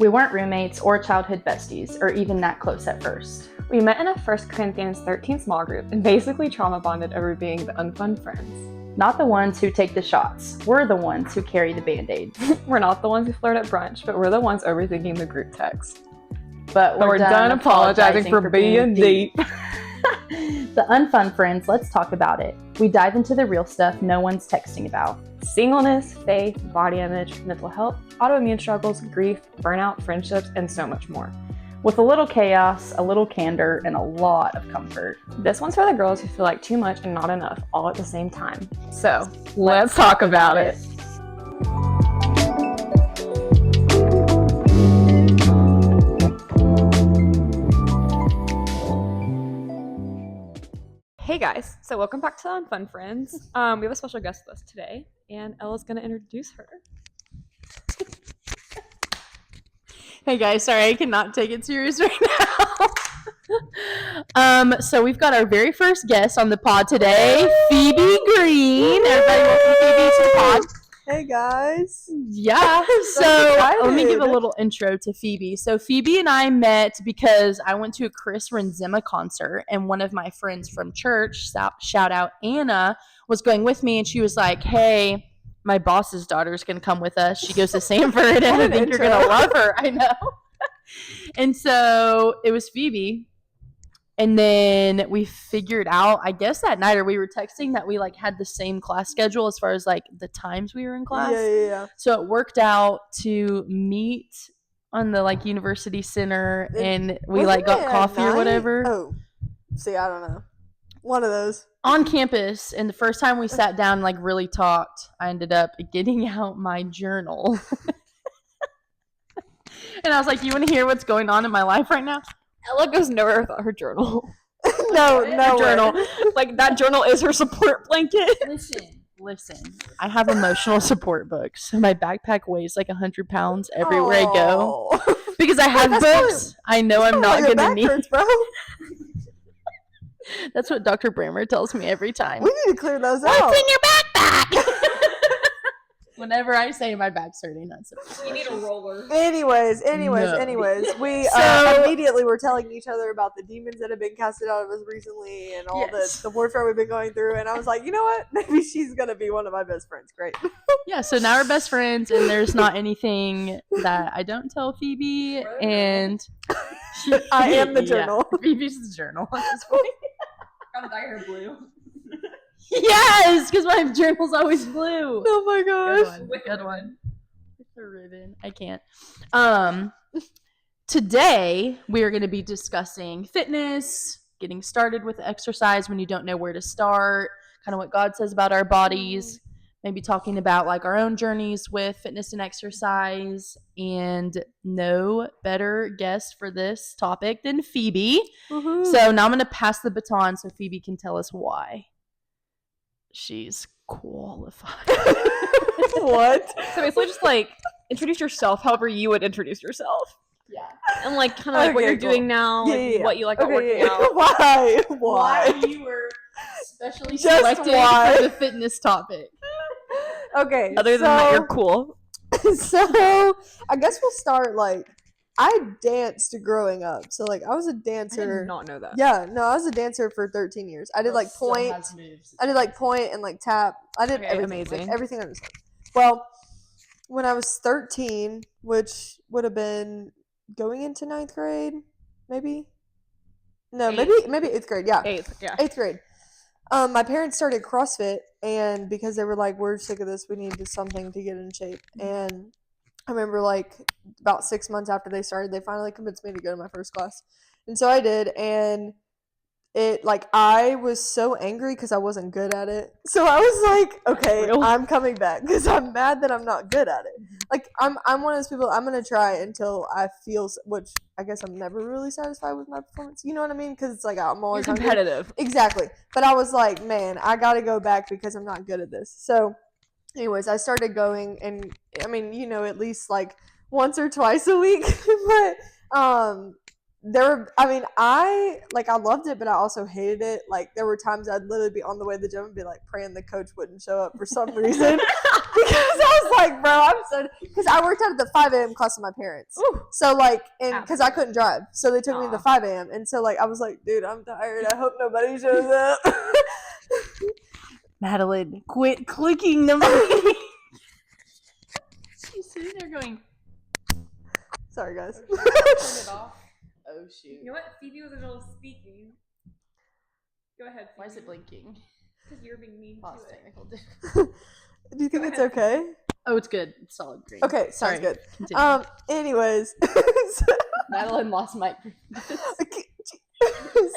We weren't roommates or childhood besties, or even that close at first. We met in a 1 Corinthians 13 small group and basically trauma bonded over being the unfun friends. Not the ones who take the shots. We're the ones who carry the Band-Aids. We're not the ones who flirt at brunch, but we're the ones overthinking the group text. But we're done apologizing for being deep. The unfun friends, let's talk about it. We dive into the real stuff no one's texting about. Singleness, faith, body image, mental health, autoimmune struggles, grief, burnout, friendships, and so much more. With a little chaos, a little candor, and a lot of comfort. This one's for the girls who feel like too much and not enough all at the same time. So, let's talk about it. Hey guys, so welcome back to Unfun Friends. We have a special guest with us today, and Ella's going to introduce her. Hey guys, sorry, I cannot take it serious right now. So we've got our very first guest on the pod today, Phoebe Greene. Everybody welcome Phoebe to the pod. Hey guys. Yeah, so let me give a little intro to Phoebe. So Phoebe and I met because I went to a Chris Renzema concert, and one of my friends from church, shout out Anna, was going with me, and she was like, hey, my boss's daughter is going to come with us. She goes to Sanford, and I think you're going to love her. I know. And so it was Phoebe. And then we figured out, I guess that night, or we were texting that we like had the same class schedule as far as like the times we were in class. Yeah. So it worked out to meet on the like university center, and we like got coffee or whatever. Oh, see, I don't know. One of those. On campus, and the first time we sat down and like really talked, I ended up getting out my journal. And I was like, you want to hear what's going on in my life right now? Ella goes nowhere without her journal. No journal. Like, that journal is her support blanket. Listen. I have emotional support books. So my backpack weighs like 100 pounds everywhere I go. Because I have books I know I'm not going to need. Hurts, bro. That's what Dr. Brammer tells me every time. We need to clear those out. What's in your backpack? Whenever I say my back's hurting, that's it. You need a roller. Anyways, No. we immediately were telling each other about the demons that have been casted out of us recently and all the warfare we've been going through. And I was like, you know what? Maybe she's going to be one of my best friends. Great. Yeah, so now we're best friends, and there's not anything that I don't tell Phoebe. And I am the journal. Yeah, Phoebe's the journal at this point. Gotta dye her blue. Yes, because my journal's always blue. Oh my gosh. Good one. With a ribbon. I can't. Today, we are going to be discussing fitness, getting started with exercise when you don't know where to start, kind of what God says about our bodies, maybe talking about like our own journeys with fitness and exercise, and no better guest for this topic than Phoebe. Woohoo. So now I'm going to pass the baton so Phoebe can tell us why she's qualified. What? So basically just like introduce yourself however you would introduce yourself. Yeah. And like kind of like what you're doing now, like what you like about working out. Why? you were specially Just selected why? for the fitness topic. Okay. Other than that, you're cool. So I guess we'll start like I danced growing up. So like I was a dancer. I did not know that. Yeah, no, I was a dancer for 13 years. I did like point. I did like point and like tap. I did everything. Amazing. Like, everything under the sun. Well, when I was 13, which would have been going into 9th grade, maybe. No, maybe 8th grade. Yeah, 8th grade. My parents started CrossFit, and because they were like, we're sick of this, we need something to get in shape. And I remember like about 6 months after they started, they finally convinced me to go to my first class. And so I did, and it like I was so angry because I wasn't good at it. So I was like, okay, I'm coming back because I'm mad that I'm not good at it. Like I'm one of those people, I'm gonna try until I feel, which I guess I'm never really satisfied with my performance. You know what I mean? Because it's like I'm always competitive. Hungry. Exactly. But I was like, man, I gotta go back because I'm not good at this. So anyways, I started going, and I mean, at least like once or twice a week. But I loved it, but I also hated it. Like, there were times I'd literally be on the way to the gym and be like praying the coach wouldn't show up for some reason. Because I was like, bro, because I worked out at the 5 a.m. class with my parents. Ooh. So, like, because I couldn't drive. So they took me to the 5 a.m. And so, like, I was like, dude, I'm tired. I hope nobody shows up. Madeline, quit clicking the movie. She's sitting there going, sorry, guys. Turn it off. Oh, shoot. You know what? Phoebe was in the middle of speaking. Go ahead, Phoebe. Why is it blinking? Because you're being mean Pause to technical Do you think it's okay? Oh, it's good. It's solid green. Okay, sounds good. Continue. Anyways. Madeline lost mic.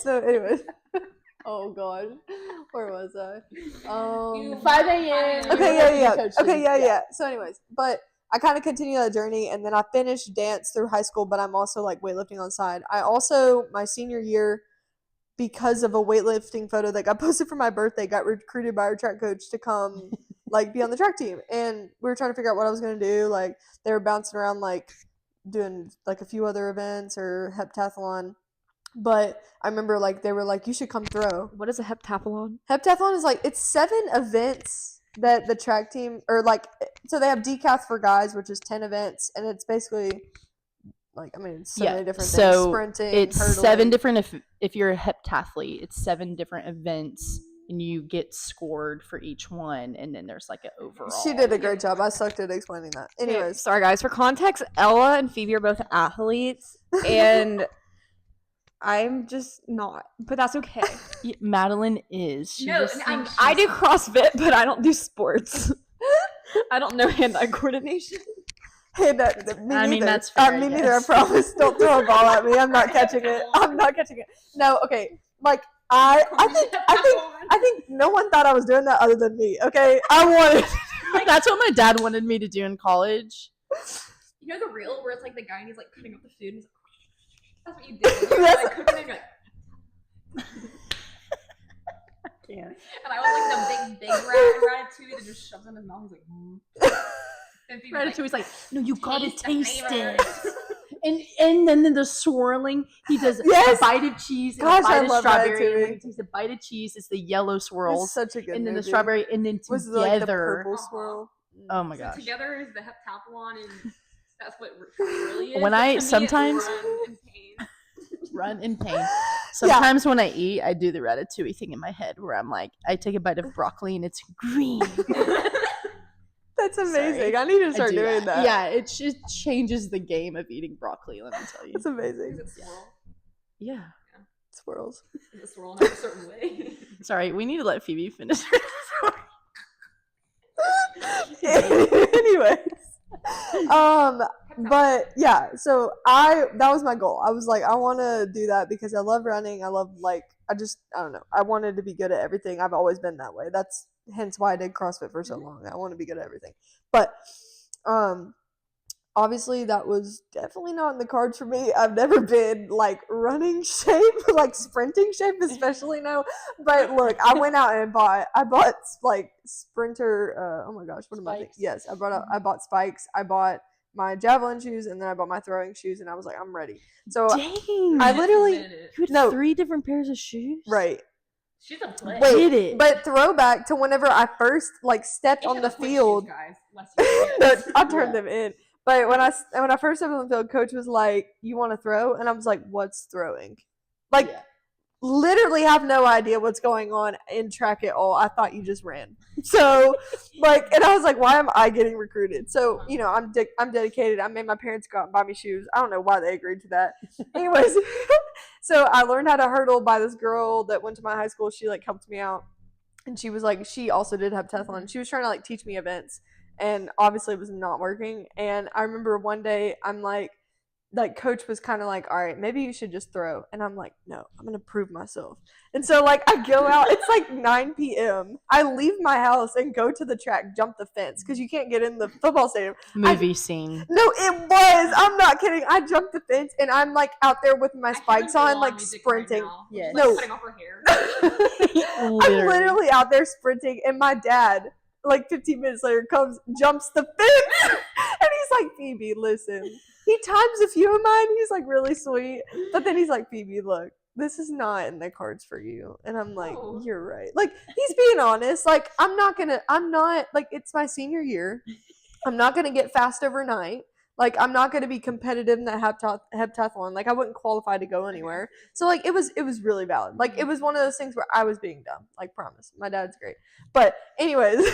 So, anyways. Oh, God. Where was I? 5 a.m. Okay, yeah. So, anyways. But I kind of continued that journey, and then I finished dance through high school, but I'm also, like, weightlifting on the side. I also, my senior year, because of a weightlifting photo that got posted for my birthday, got recruited by our track coach to come like be on the track team. And we were trying to figure out what I was going to do. Like, they were bouncing around, like, doing like a few other events or heptathlon. But I remember, like, they were like, you should come throw. What is a heptathlon? Heptathlon is like, it's 7 events that the track team, or like, so they have decathlon for guys, which is 10 events, and it's basically like, I mean, it's so many different things. Sprinting, it's hurdling. 7 different, if you're a heptathlete, it's 7 different events, and you get scored for each one, and then there's like an overall. She did a great job. I sucked at explaining that. Anyways. Sorry, guys. For context, Ella and Phoebe are both athletes, and I'm just not. But that's okay. Madeline is. I do CrossFit, but I don't do sports. I don't know hand-eye coordination. Hey, me neither. That's fair. Me neither. I promise. Don't throw a ball at me. I'm not catching it. No, okay. Like, I think no one thought I was doing that other than me. Okay, I wanted. That's what my dad wanted me to do in college. You know the reel where it's like the guy and he's like cutting up the food. And he's like, that's what you did. You're like cooking and you're like. Can't. And I was like the big ratatouille that just shoves in his mouth. He's like. Ratatouille's like, no, you gotta taste it. And then the swirling, he does a bite of cheese and a bite of strawberry. And when he takes a bite of cheese, it's the yellow swirls. It's such a good And then movie. the strawberry, and then together. Like the purple swirl. Oh my gosh. Together is the heptathlon, and that's what it really is. When I sometimes run in pain. Sometimes when I eat, I do the ratatouille thing in my head where I'm like, I take a bite of broccoli and it's green. That's amazing. Sorry. I need to start doing that. Yeah, it just changes the game of eating broccoli, let me tell you. It's amazing. Is it swirl? Yeah. Swirls. Is it swirl in a certain way? Sorry, we need to let Phoebe finish her story. Anyways. But yeah, so that was my goal. I was like, I want to do that because I love running. I love, like, I don't know. I wanted to be good at everything. I've always been that way. That's hence why I did CrossFit for so long. I want to be good at everything. But obviously that was definitely not in the cards for me. I've never been like running shape, like sprinting shape, especially no. But look, I went out and I bought like sprinter. Oh my gosh, what am I thinking? Yes, I bought spikes. I bought my javelin shoes, and then I bought my throwing shoes, and I was like, I'm ready. So dang, I literally you had 3 different pairs of shoes. Right. She's a player. Wait, but throwback to whenever I first like stepped on the field. I turned them in. But when I first stepped on the field, coach was like, "You want to throw?" And I was like, "What's throwing?" Like, literally have no idea what's going on in track at all. I thought you just ran. So, like, and I was like, "Why am I getting recruited?" So, you know, I'm dedicated. I made my parents go out and buy me shoes. I don't know why they agreed to that. Anyways, so I learned how to hurdle by this girl that went to my high school. She like helped me out, and she was like, she also did heptathlon. She was trying to like teach me events. And obviously it was not working. And I remember one day I'm like coach was kind of like, all right, maybe you should just throw. And I'm like, no, I'm going to prove myself. And so like I go out, it's like 9 p.m. I leave my house and go to the track, jump the fence because you can't get in the football stadium. Movie scene. No, it was. I'm not kidding. I jumped the fence and I'm like out there with my spikes on, like sprinting. Right yes. No. Like, cutting off her hair. I'm literally out there sprinting, and my dad, like 15 minutes later, jumps the fence, and he's like, Phoebe, listen, he times a few of mine. He's like really sweet, but then he's like, Phoebe, look, this is not in the cards for you. And I'm like, you're right. Like, he's being honest. Like, I'm not like, it's my senior year. I'm not gonna get fast overnight. Like, I'm not gonna be competitive in that heptathlon. Like, I wouldn't qualify to go anywhere. So like, it was really valid. Like, it was one of those things where I was being dumb. Like, promise. My dad's great. But anyways,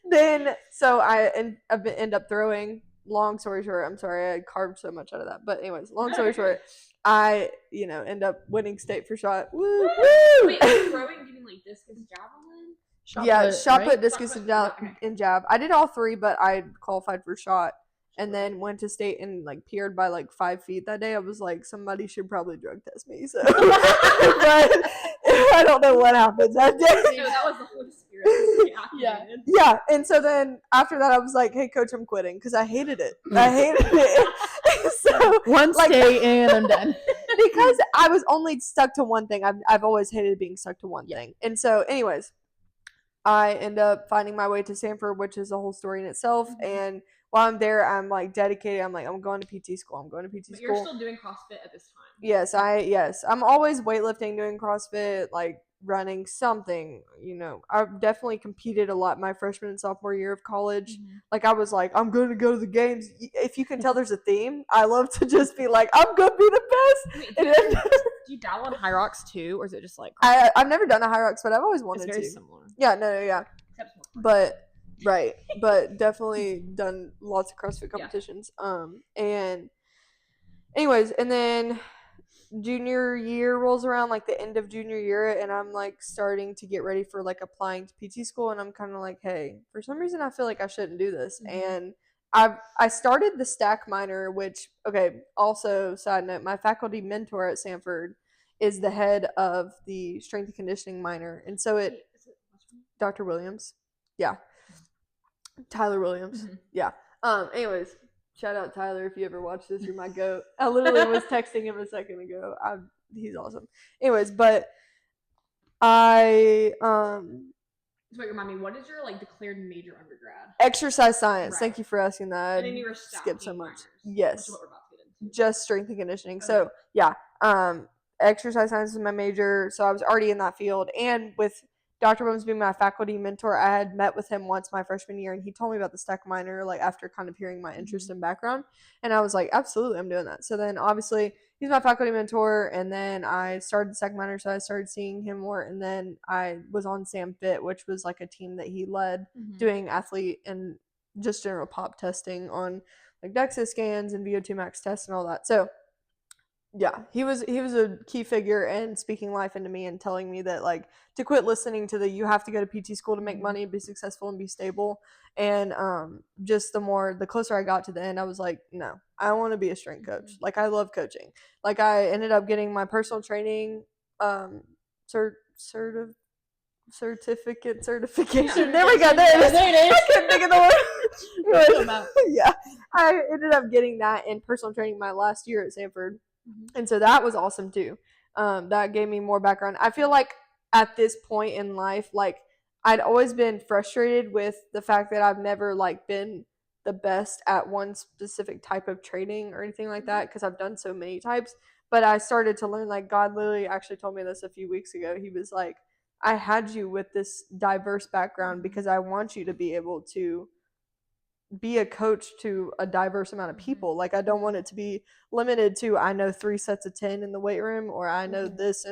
then so I end up throwing. Long story short, I'm sorry I carved so much out of that. But anyways, long story short, I end up winning state for shot. Woo! Woo! Wait, throwing, giving like discus, javelin. Shot put, discus, and jab. I did all three, but I qualified for shot, and then went to state and like peered by like 5 feet that day. I was like, somebody should probably drug test me. So, but I don't know what happened that day. No, that was the Holy Spirit. Yeah. And so then after that, I was like, hey, coach, I'm quitting because I hated it. So one day and I'm done. Because I was only stuck to one thing. I've always hated being stuck to one thing. And so, anyways, I end up finding my way to Stanford, which is a whole story in itself. And while I'm there, I'm like dedicated. I'm like, I'm going to PT school. But you're still doing CrossFit at this time. Yes, I'm always weightlifting, doing CrossFit, like running something. I've definitely competed a lot my freshman and sophomore year of college. Like, I was like, I'm going to go to the games. If you can tell, there's a theme. I love to just be like, I'm going to be the best. Wait, do you dabble in high rocks too, or is it just like I've never done a high rocks, but I've always wanted to. It's very similar. Yeah, no. But definitely done lots of CrossFit competitions. And anyways, and then junior year rolls around, like the end of junior year, and I'm like starting to get ready for like applying to PT school, and I'm kind of like, hey, for some reason I feel like I shouldn't do this. And I started the stack minor, which, okay, also side note, my faculty mentor at Stanford is the head of the strength and conditioning minor, and so Dr. Williams, Tyler Williams, anyways, shout out Tyler if you ever watch this. You're my goat. I literally was texting him a second ago. He's awesome. Anyways, but I Wait, remind me, what is your like declared major undergrad? Exercise science. Right. Thank you for asking that. And then you were skipped so much. Minors, yes. Which is what we're about to get into. Just strength and conditioning. Okay. So exercise science is my major. So I was already in that field, and with Dr. Williams being my faculty mentor, I had met with him once my freshman year, and he told me about the stack minor, like after kind of hearing my interest and background, and I was like, absolutely, I'm doing that. So then obviously he's my faculty mentor, and then I started the stack minor, so I started seeing him more, and then I was on Sam Fit, which was like a team that he led, doing athlete and just general pop testing on like DEXA scans and VO2 max tests and all that. So yeah, he was a key figure in speaking life into me and telling me that like to quit listening to you have to go to PT school to make money and be successful and be stable. And just the closer I got to the end, I was like, no, I want to be a strength coach. Like, I love coaching. Like, I ended up getting my personal training certification. Yeah, there we go. There it is. I couldn't think of the word. Yeah, I ended up getting that in personal training my last year at Stanford. And so that was awesome too. That gave me more background. I feel like at this point in life, like I'd always been frustrated with the fact that I've never like been the best at one specific type of training or anything like that, because I've done so many types. But I started to learn, like, God literally actually told me this a few weeks ago. He was like, I had you with this diverse background because I want you to be able to be a coach to a diverse amount of people. Like, I don't want it to be limited to, I know 3 sets of 10 in the weight room, or I know this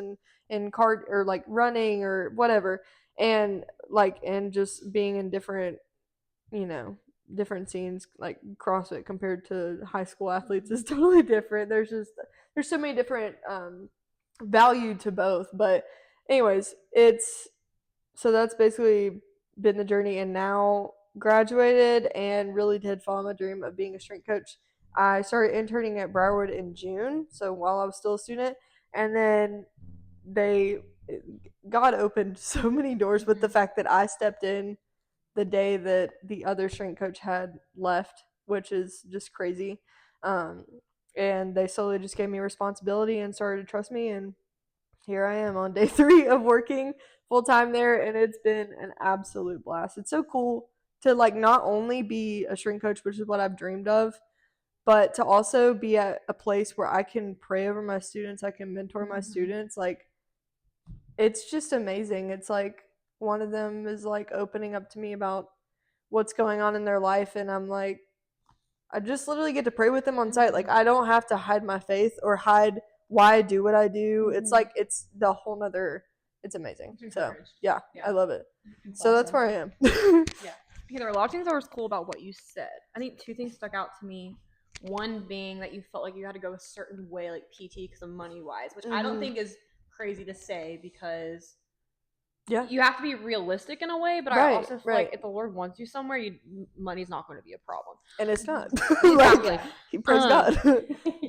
in card or like running or whatever. And like, and just being in different scenes, like CrossFit compared to high school athletes is totally different. There's so many different value to both. But anyways, so that's basically been the journey. And now graduated and really did follow my dream of being a strength coach. I started interning at Broward in June, so while I was still a student, and then God opened so many doors with the fact that I stepped in the day that the other strength coach had left, which is just crazy. And they slowly just gave me responsibility and started to trust me, and here I am on day 3 of working full time there, and it's been an absolute blast. It's so cool to like not only be a strength coach, which is what I've dreamed of, but to also be at a place where I can pray over my students, I can mentor my students, like, it's just amazing. It's like one of them is like opening up to me about what's going on in their life, and I'm like, I just literally get to pray with them on site. Like, I don't have to hide my faith or hide why I do what I do. It's like, it's the whole nother, it's amazing. So yeah, I love it. So that's where I am. Yeah. There are a lot of things that were cool about what you said. I think 2 things stuck out to me. One being that you felt like you had to go a certain way, like PT, because of money wise, which I don't think is crazy to say, because you have to be realistic in a way, but I also feel like if the Lord wants you somewhere, money's not going to be a problem. And it's not. Exactly. Praise God.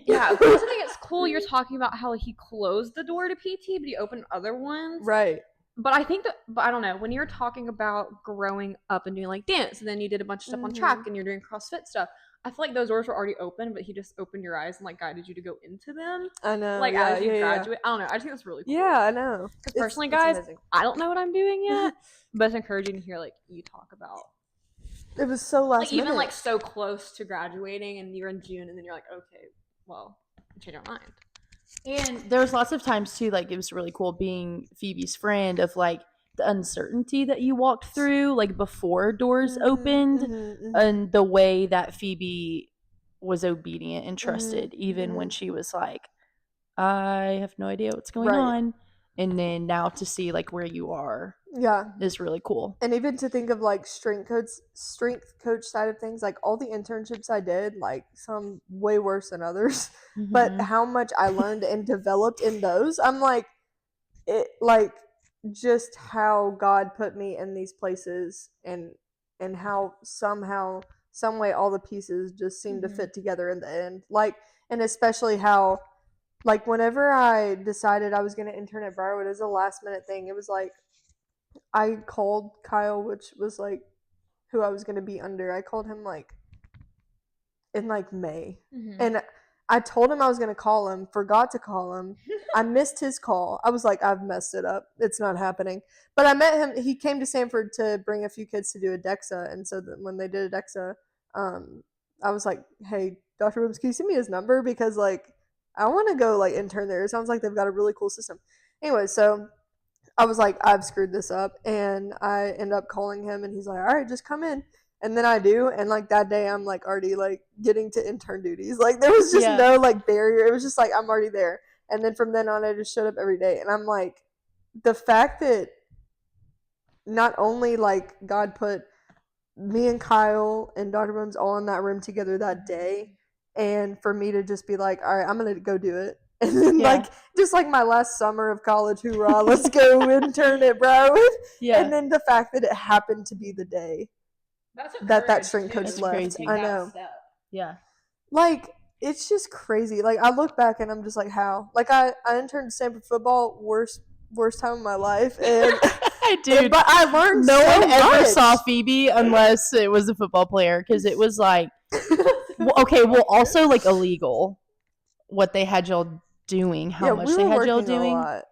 Yeah. But I also think it's cool you're talking about how he closed the door to PT, but he opened other ones. Right. But I think but I don't know, when you're talking about growing up and doing like dance, and then you did a bunch of stuff on track and you're doing CrossFit stuff, I feel like those doors were already open, but he just opened your eyes and like guided you to go into them. I know. Like as you graduate. I don't know. I just think that's really cool. Yeah, I know. Because personally, guys, I don't know what I'm doing yet, but it's encouraging to hear like you talk about. It was so last minute. Even like so close to graduating, and you're in June, and then you're like, okay, well, change our mind. And there was lots of times too, like it was really cool being Phoebe's friend, of like the uncertainty that you walked through, like before doors opened, and the way that Phoebe was obedient and trusted, even when she was like, I have no idea what's going on. And then now to see like where you are, is really cool. And even to think of like strength coach side of things, like all the internships I did, like some way worse than others, but how much I learned and developed in those, I'm like, it like just how God put me in these places, and how somehow, some way, all the pieces just seem to fit together in the end. Like, and especially how, like, whenever I decided I was going to intern at Briarwood, it was a last minute thing. It was like, I called Kyle, which was like who I was going to be under. I called him like in like May. And I told him I was going to call him, forgot to call him. I missed his call. I was like, I've messed it up. It's not happening. But I met him. He came to Sanford to bring a few kids to do a DEXA. And so when they did a DEXA, I was like, hey, Dr. Williams, can you send me his number? Because like, I want to go like intern there. It sounds like they've got a really cool system. Anyway, so I was like, I've screwed this up. And I end up calling him, and he's like, all right, just come in. And then I do, and like that day I'm like already like getting to intern duties. Like there was just no like barrier. It was just like I'm already there. And then from then on I just showed up every day. And I'm like, the fact that not only like God put me and Kyle and Dr. Bones all in that room together that day, and for me to just be like, all right, I'm gonna go do it. And then like just like my last summer of college, hoorah, let's go intern at Broward. And then the fact that it happened to be the day that strength coach left. I know. Yeah. Like, it's just crazy. Like, I look back and I'm just like, how? Like, I interned Stanford football, worst time of my life. And dude, but I learned no so one ever much. saw Phoebe unless it was a football player, because it was like, also like illegal what they had y'all doing, how much they had y'all doing. A lot.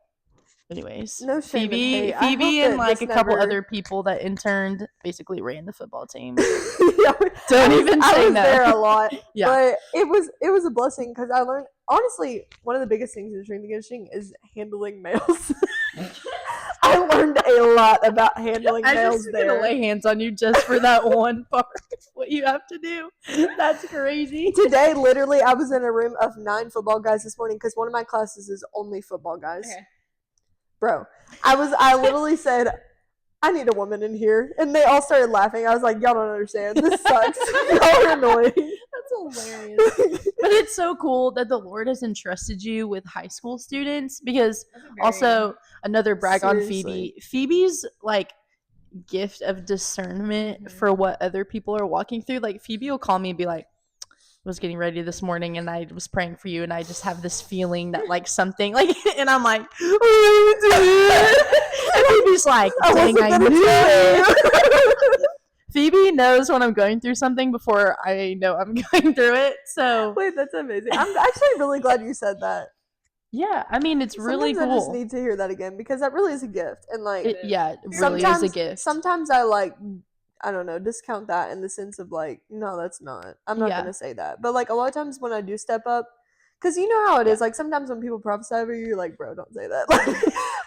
Anyways, no shame Phoebe and like a couple other people that interned basically ran the football team. Don't even say I was no. there a lot. But it was a blessing, because I learned, honestly, one of the biggest things in strength and conditioning is handling males. I learned a lot about handling males there. I'm gonna lay hands on you just for that one part. What you have to do. That's crazy. Today, literally, I was in a room of 9 football guys this morning, because one of my classes is only football guys. Okay. Bro, I literally said, I need a woman in here. And they all started laughing. I was like, y'all don't understand. This sucks. Y'all are annoying. That's hilarious. But it's so cool that the Lord has entrusted you with high school students, because also another brag on Phoebe. Phoebe's like gift of discernment for what other people are walking through. Like Phoebe will call me and be like, was getting ready this morning and I was praying for you, and I just have this feeling that like something like, and I'm like, and Phoebe's like, dang, I knew it. Phoebe knows when I'm going through something before I know I'm going through it. So wait, that's amazing. I'm actually really glad you said that. Yeah, I mean, it's really cool. I just need to hear that again, because that really is a gift. And like, it really is a gift. Sometimes I like I don't know, discount that in the sense of like, no, that's not. I'm not gonna say that. But like a lot of times when I do step up, because you know how it is. Like sometimes when people prophesy over you, you're like, bro, don't say that. Like,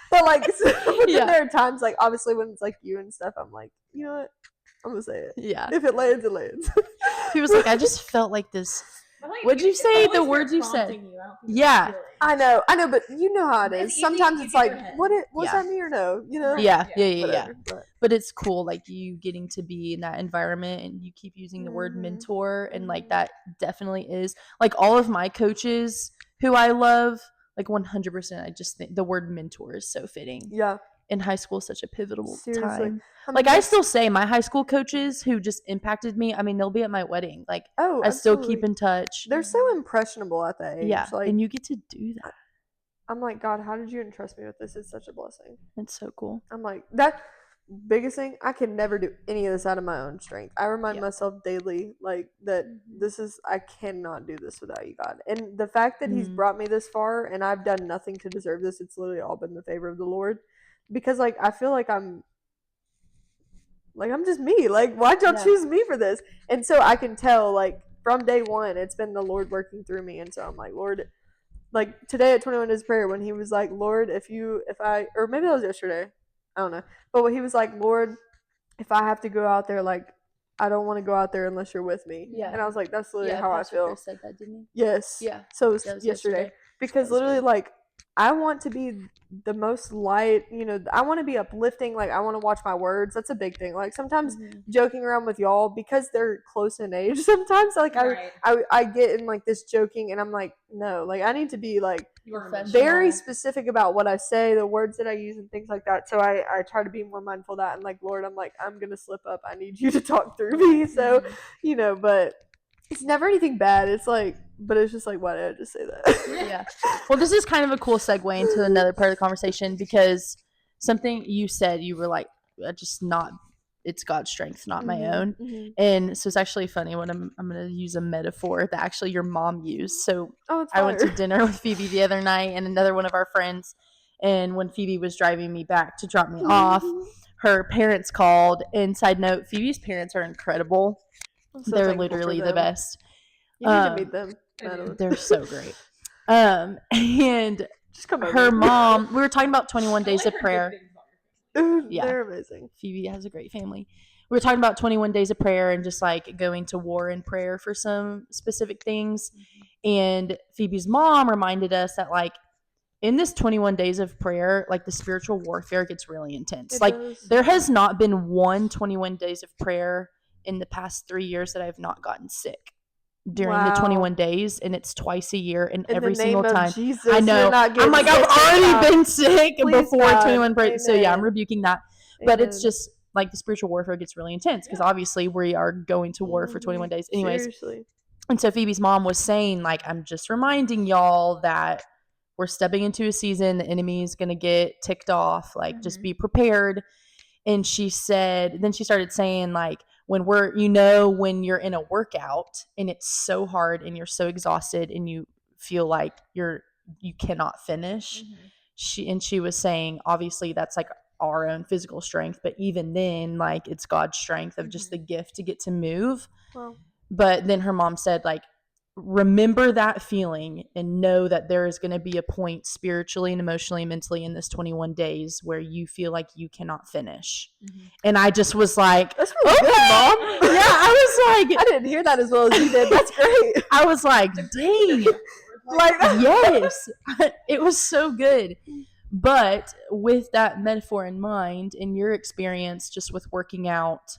but like, but then there are times like obviously when it's like you and stuff, I'm like, you know what, I'm gonna say it. Yeah. If it lands, it lands. He was like, I just felt like this. Like, what'd you say? The words you said. Yeah. I know, but you know how it is. Sometimes it's like, was that me or no? You know? Yeah. But it's cool, like you getting to be in that environment, and you keep using the word mentor, and like that definitely is like all of my coaches who I love, like 100%. I just think the word mentor is so fitting. Yeah. In high school is such a pivotal Seriously. time. Like I still say my high school coaches who just impacted me, I mean, they'll be at my wedding. Like I still keep in touch. They're so impressionable at that age. Yeah. Like, and you get to do that. I'm like, God, how did you entrust me with this? It's such a blessing. It's so cool. I'm like, that biggest thing, I can never do any of this out of my own strength. I remind myself daily, like, that I cannot do this without you, God. And the fact that he's brought me this far and I've done nothing to deserve this, it's literally all been the favor of the Lord. Because, like, I feel like I'm just me. Like, why'd y'all choose me for this? And so I can tell, like, from day one, it's been the Lord working through me. And so I'm like, Lord, like, today at 21 Days Prayer, when he was like, Lord, or maybe that was yesterday. I don't know. But when he was like, Lord, if I have to go out there, like, I don't want to go out there unless you're with me. Yeah. And I was like, that's literally how I feel. Said that, didn't he? Yes. Yeah. So it was yesterday. Because literally, like, I want to be the most light, I want to be uplifting. Like, I want to watch my words. That's a big thing. Like, sometimes joking around with y'all, because they're close in age, sometimes, like, I get in, like, this joking, and I'm like, no, like, I need to be, like, very specific about what I say, the words that I use, and things like that. So I try to be more mindful of that. And, like, Lord, I'm like, I'm going to slip up. I need you to talk through me. So, but it's never anything bad. It's like, but it's just like, why did I just say that? Yeah. Well, this is kind of a cool segue into another part of the conversation, because something you said, you were like, it's God's strength, not my own. And so it's actually funny when I'm going to use a metaphor that actually your mom used. So I went to dinner with Phoebe the other night and another one of our friends. And when Phoebe was driving me back to drop me off, her parents called. And side note, Phoebe's parents are incredible. They're literally the best. You need to meet them. They're so great. And just her mom, we were talking about 21 Days of Prayer. Yeah. They're amazing. Phoebe has a great family. We were talking about 21 Days of Prayer and just like going to war in prayer for some specific things. And Phoebe's mom reminded us that, like, in this 21 days of prayer, like, the spiritual warfare gets really intense. There has not been one 21 days of prayer in the past 3 years that I've not gotten sick during the 21 days, and it's twice a year, and every single time Jesus, I know I'm like, I've already been sick before 21 days. So yeah, I'm rebuking that. But it's just like the spiritual warfare gets really intense, because obviously we are going to war for 21 days anyways. Seriously. And so Phoebe's mom was saying, like, I'm just reminding y'all that we're stepping into a season, the enemy is going to get ticked off, like, just be prepared. And she said, then she started saying, like, when when you're in a workout and it's so hard and you're so exhausted and you feel like you cannot finish. She was saying, obviously that's like our own physical strength, but even then, like, it's God's strength of just the gift to get to move. Wow. But then her mom said, like, remember that feeling and know that there is going to be a point spiritually and emotionally and mentally in this 21 days where you feel like you cannot finish. And I just was like, that's really good, Mom. Yeah, I was like, I didn't hear that as well as you did. That's great. I was like, dang. Like, yes. It was so good. But with that metaphor in mind, and your experience just with working out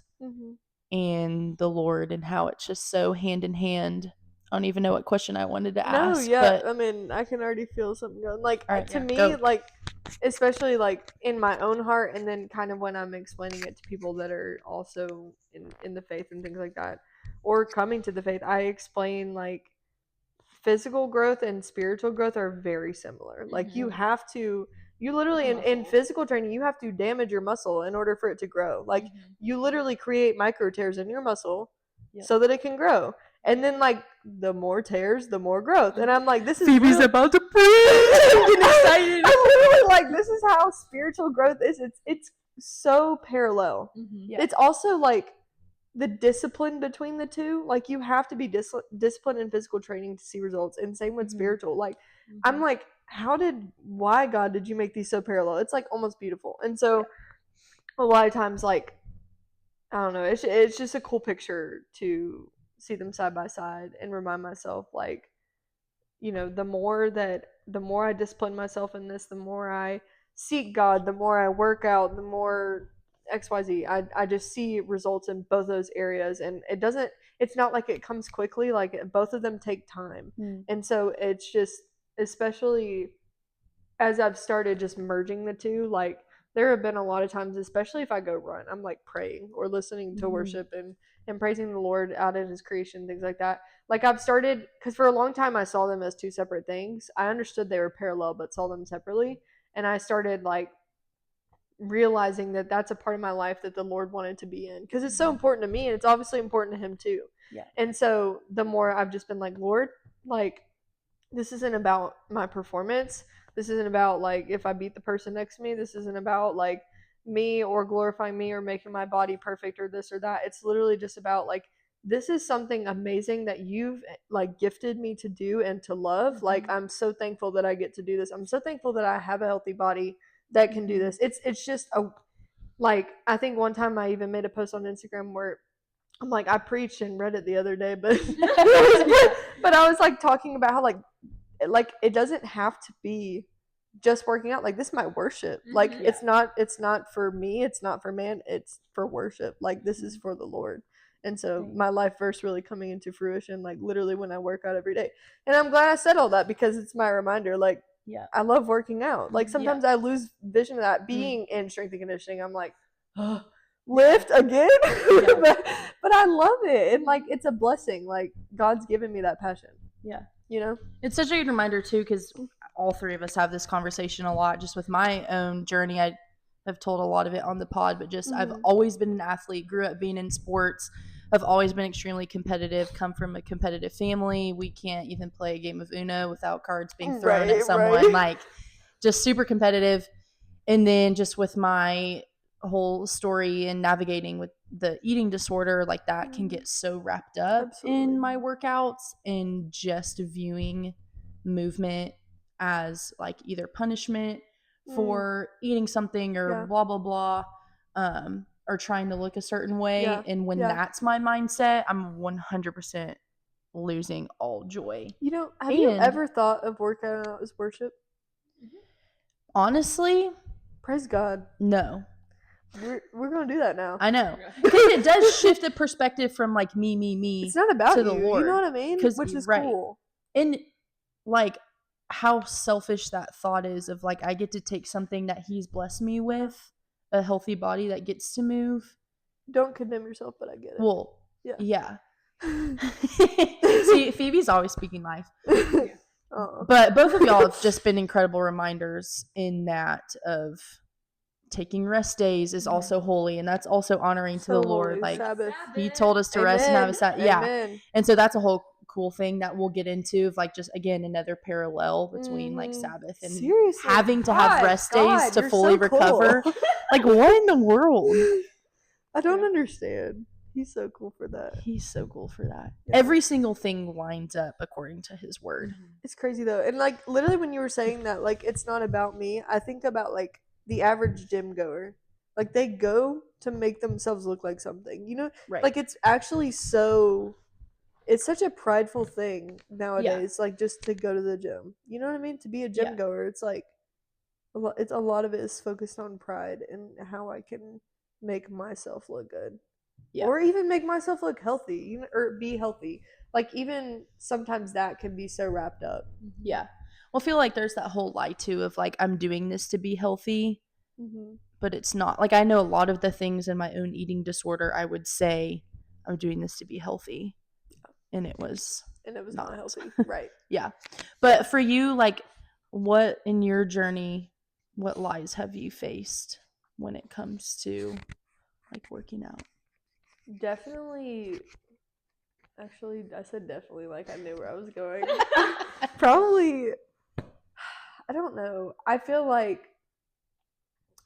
and the Lord and how it's just so hand in hand, I don't even know what question I wanted to ask. But I mean, I can already feel something going. Like, to me, like, especially, like, in my own heart, and then kind of when I'm explaining it to people that are also in the faith and things like that, or coming to the faith, I explain, like, physical growth and spiritual growth are very similar. Like, you literally, in physical training, you have to damage your muscle in order for it to grow. Like, you literally create micro tears in your muscle so that it can grow. And then, like, the more tears, the more growth. And I'm like, this is Phoebe's about to preach. I'm getting excited. I'm literally like, this is how spiritual growth is. It's so parallel. It's also like, the discipline between the two. Like, you have to be disciplined in physical training to see results, and same with spiritual. Like, I'm like, why God did you make these so parallel? It's like almost beautiful. And so a lot of times, like, I don't know, it's just a cool picture to see them side by side and remind myself, like, the more I discipline myself in this, the more I seek God, the more I work out, the more XYZ, I just see results in both those areas. And it's not like it comes quickly, like both of them take time. And so it's just, especially as I've started just merging the two, like, there have been a lot of times, especially if I go run, I'm like praying or listening to worship and praising the Lord out in his creation, things like that. Like, I've started, because for a long time I saw them as two separate things. I understood they were parallel but saw them separately, and I started like realizing that that's a part of my life that the Lord wanted to be in, because it's so important to me, and it's obviously important to him too. And so the more I've just been like, Lord, like, this isn't about my performance. This isn't about, like, if I beat the person next to me. This isn't about, like, me or glorifying me or making my body perfect or this or that. It's literally just about, like, this is something amazing that you've, like, gifted me to do and to love. Like, I'm so thankful that I get to do this. I'm so thankful that I have a healthy body that can do this. It's just like, I think one time I even made a post on Instagram where I'm like, I preached and read it the other day, but but I was like talking about how, like it doesn't have to be just working out. Like, this is my worship. Like, it's not for me, it's not for man, it's for worship. Like, this is for the Lord. And so my life verse really coming into fruition, like, literally when I work out every day. And I'm glad I said all that, because it's my reminder, like, I love working out. Like, sometimes I lose vision of that. Being in strength and conditioning, I'm like, oh, lift again. but I love it, and like, it's a blessing. Like, God's given me that passion. It's such a good reminder too, because all three of us have this conversation a lot. Just with my own journey, I have told a lot of it on the pod, but just I've always been an athlete, grew up being in sports. I've always been extremely competitive, come from a competitive family. We can't even play a game of Uno without cards being thrown at someone. Like, just super competitive. And then just with my whole story and navigating with the eating disorder, like, that can get so wrapped up in my workouts, and just viewing movement as like either punishment for eating something or blah blah blah, or trying to look a certain way. And when that's my mindset, I'm 100% losing all joy. Have you ever thought of working out as worship? Honestly, praise God, no. We're gonna do that now. I know, because it does shift the perspective from like me. It's not about to the Lord. You know what I mean? Which is cool. And like, how selfish that thought is of like, I get to take something that He's blessed me with, a healthy body that gets to move. Don't condemn yourself, but I get it. Well, yeah. See, Phoebe's always speaking life. But both of y'all have just been incredible reminders in that of taking rest days is also holy, and that's also honoring to the Lord. Like, Sabbath. He told us to rest and have a Sabbath. Yeah. And so that's a whole cool thing that we'll get into, of like, just again another parallel between like Sabbath and having to have rest days to fully recover. Like, what in the world? I don't understand. He's so cool for that. He's so cool for that. Yeah. Every single thing lines up according to His word. It's crazy though. And like, literally when you were saying that, like, it's not about me, I think about like the average gym goer. Like, they go to make themselves look like something, Right. Like, it's actually it's such a prideful thing nowadays, like, just to go to the gym. You know what I mean? To be a gym goer, it's like a lot of it is focused on pride and how I can make myself look good. Or even make myself look healthy, or be healthy. Like, even sometimes that can be so wrapped up. Yeah. Well, I feel like there's that whole lie too of like, I'm doing this to be healthy, but it's not. Like, I know a lot of the things in my own eating disorder, I would say I'm doing this to be healthy, and it was not healthy. Right. Yeah. But for you, like, what in your journey, what lies have you faced when it comes to like working out? Definitely. Actually, I said definitely like I knew where I was going. Probably, I don't know. I feel like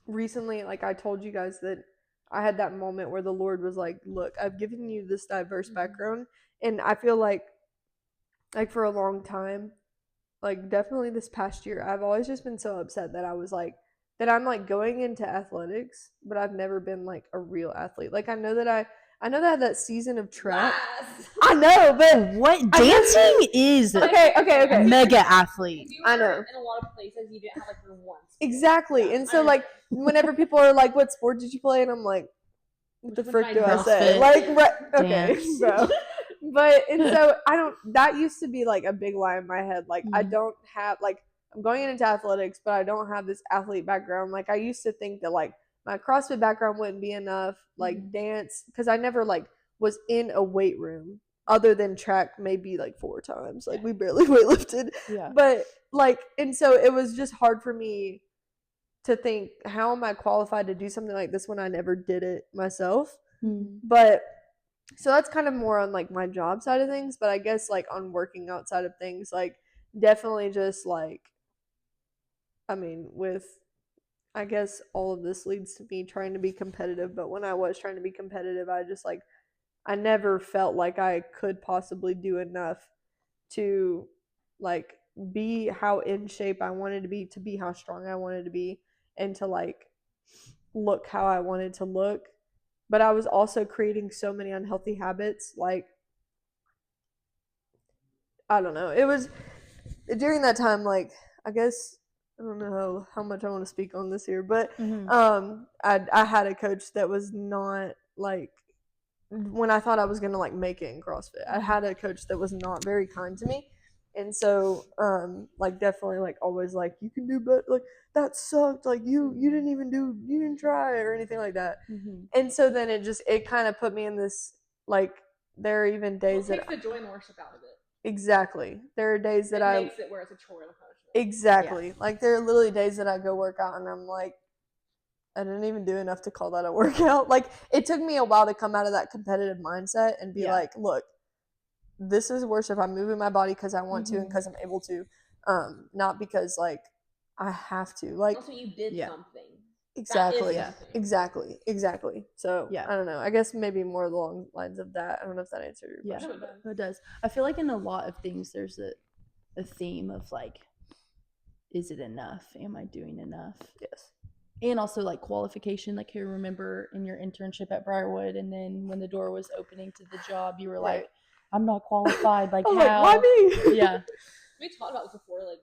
recently, like, I told you guys that I had that moment where the Lord was like, look, I've given you this diverse background. And I feel like for a long time, like definitely this past year, I've always just been so upset that I was like, that I'm like going into athletics, but I've never been like a real athlete. Like I know that I had that season of track. Yes. I know, but what dancing is okay. mega athlete. I know. In a lot of places, you didn't have like your one sport. Exactly. Yeah, and so like whenever people are like, what sport did you play? And I'm like, what the frick do I say? CrossFit. Like, okay, Dance. bro. But, and so that used to be like a big lie in my head. Like, I don't have, like, I'm going into athletics, but I don't have this athlete background. Like, I used to think that, like, my CrossFit background wouldn't be enough, like, dance, because I never, like, was in a weight room other than track maybe, like, 4 times. Like, we barely weightlifted. Yeah. But, like, and so it was just hard for me to think, how am I qualified to do something like this when I never did it myself? But so that's kind of more on like my job side of things, but I guess like on working outside of things, like definitely just like, I mean, with, I guess all of this leads to me trying to be competitive, but when I was trying to be competitive, I just like, I never felt like I could possibly do enough to like be how in shape I wanted to be how strong I wanted to be, and to like look how I wanted to look. But I was also creating so many unhealthy habits. Like, I don't know. It was during that time, like, I guess, I don't know how much I want to speak on this here, but I had a coach that was not like, when I thought I was gonna like make it in CrossFit, I had a coach that was not very kind to me. And so like definitely like always like, you can do better, like that sucked, like you didn't try or anything like that. And so then it kind of put me in this, like, there are even days that takes the joy and worship out of it. Exactly. There are days that it makes it where it's a chore and a punishment. Exactly. Like there are literally days that I go work out and I'm like, I didn't even do enough to call that a workout. Like it took me a while to come out of that competitive mindset and be like, look, this is worship. I'm moving my body because I want to and because I'm able to, not because like I have to. Like also, you did something. Exactly. Exactly. So I don't know. I guess maybe more along the lines of that. I don't know if that answered your question. No, it does. I feel like in a lot of things there's a theme of like, is it enough? Am I doing enough? Yes. And also like qualification. Like you remember in your internship at Briarwood, and then when the door was opening to the job, you were like, I'm not qualified. Like, how? Like, why me? Yeah. We talked about this before. Like,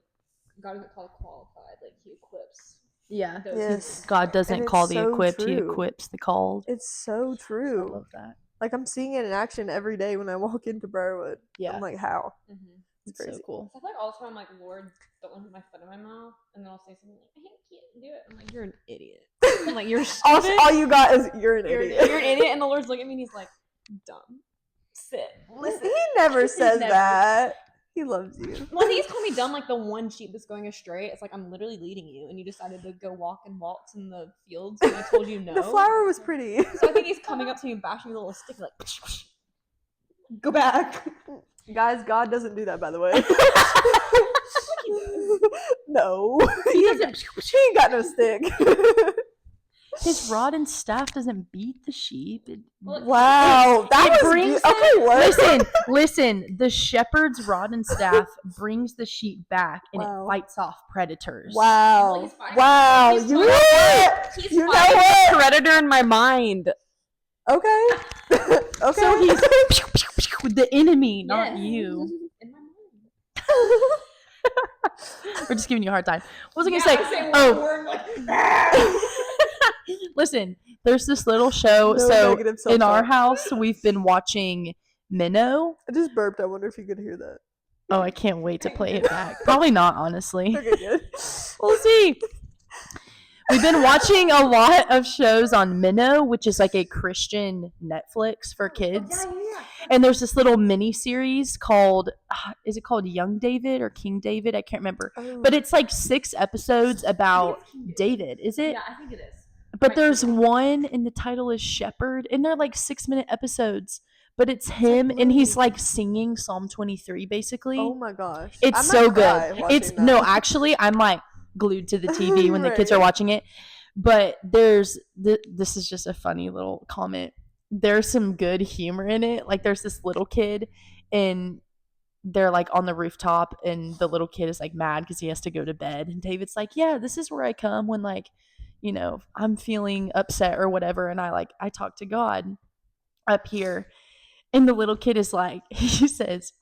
God isn't called qualified. Like, He equips. Yeah. Yes. God doesn't call the equipped. He equips the called. It's so true. I love that. Like I'm seeing it in action every day when I walk into Briarwood. Yeah. I'm like, how? It's crazy. So cool. I feel like all the time I'm like, Lord, don't want to put my foot in my mouth, and then I'll say something like, I can't do it. I'm like, you're an idiot. I'm like, you're stupid. all you got is you're an idiot. You're an idiot, and the Lord's looking at me and He's like, dumb. Sit. Listen. He never says that. He loves you. Well, He's called me dumb like the one sheep that's going astray. It's like, I'm literally leading you, and you decided to go walk and waltz in the fields, and I told you no. The flower was pretty. So I think He's coming up to me and bashing me with a little stick, like, go back. Guys, God doesn't do that, by the way. No. He ain't got no stick. His rod and staff doesn't beat the sheep. Wow. That was okay, listen. The shepherd's rod and staff brings the sheep back, and it fights off predators. Wow. Well, You know what? He's a predator in my mind. Okay. So he's the enemy, not you. In my mind. We're just giving you a hard time. What was I gonna say? Listen, there's this little show. So in our house, we've been watching Minnow. I just burped. I wonder if you could hear that. Oh, I can't wait to play it back. Probably not, honestly. Okay, good. We'll see. We've been watching a lot of shows on Minnow, which is like a Christian Netflix for kids. And there's this little mini series called, is it called Young David or King David? I can't remember. But it's like 6 episodes about David. Is it? Yeah, I think it is. But there's one, and the title is Shepherd, and they're like 6-minute episodes. But it's him, and he's like singing Psalm 23, basically. Oh my gosh. It's so good. Actually, I'm like glued to the TV when the kids are watching it. But this is just a funny little comment. There's some good humor in it. Like there's this little kid and they're like on the rooftop and the little kid is like mad because he has to go to bed. And David's like, yeah, this is where I come when like, you know, I'm feeling upset or whatever. And I talk to God up here. And the little kid is like, he says,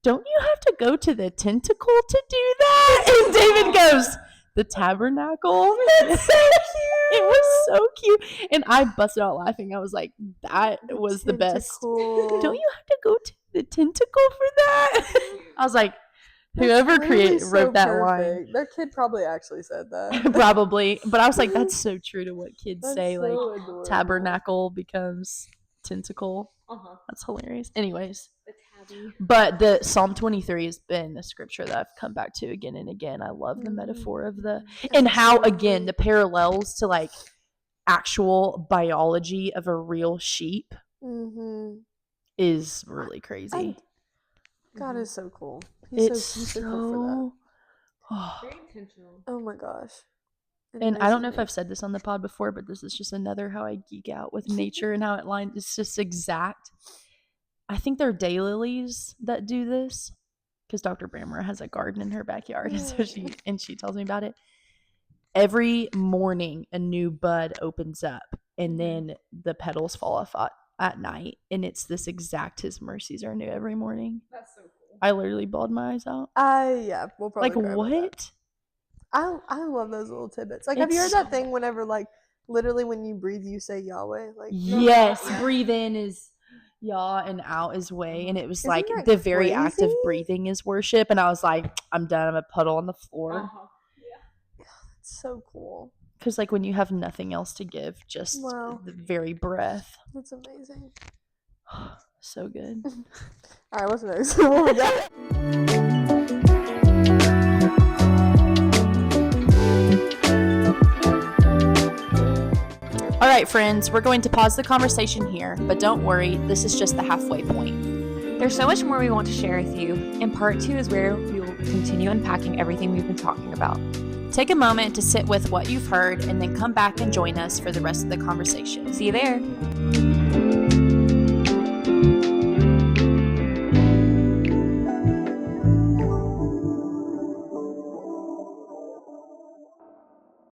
don't you have to go to the tentacle to do that? And David goes, the tabernacle. That's so cute. It was so cute. And I busted out laughing. I was like, that was the best. Don't you have to go to the tentacle for that? I was like, whoever wrote that line. Their kid probably actually said that. Probably. But I was like, that's so true to what kids say. So like adorable. Tabernacle becomes tentacle. That's hilarious. Anyways. The but the Psalm 23 has been a scripture that I've come back to again and again. I love the metaphor of and how, again, the parallels to like actual biology of a real sheep is really crazy. God is so cool. He's so cool for that. Very intentional. Oh my gosh. And I don't know if I've said this on the pod before, but this is just another how I geek out with nature and how it lines. It's just exact. I think they're daylilies that do this because Dr. Brammer has a garden in her backyard. And so she tells me about it. Every morning, a new bud opens up and then the petals fall off at night. And it's this exact, his mercies are new every morning. That's so cool. I literally bawled my eyes out. Yeah, we'll probably like, what? I love those little tidbits. Like, have you heard that thing whenever, like, literally when you breathe, you say Yahweh? Like, yes, breathe in is Yah and out is way, and it was like the very act of breathing is worship, and I was like, I'm done. I'm a puddle on the floor. Yeah, it's so cool. Because like when you have nothing else to give, just the very breath. That's amazing. So good. All right, what's next? What we got? All right, friends, we're going to pause the conversation here, but don't worry, this is just the halfway point. There's so much more we want to share with you, and part 2 is where we will continue unpacking everything we've been talking about. Take a moment to sit with what you've heard and then come back and join us for the rest of the conversation. See you there.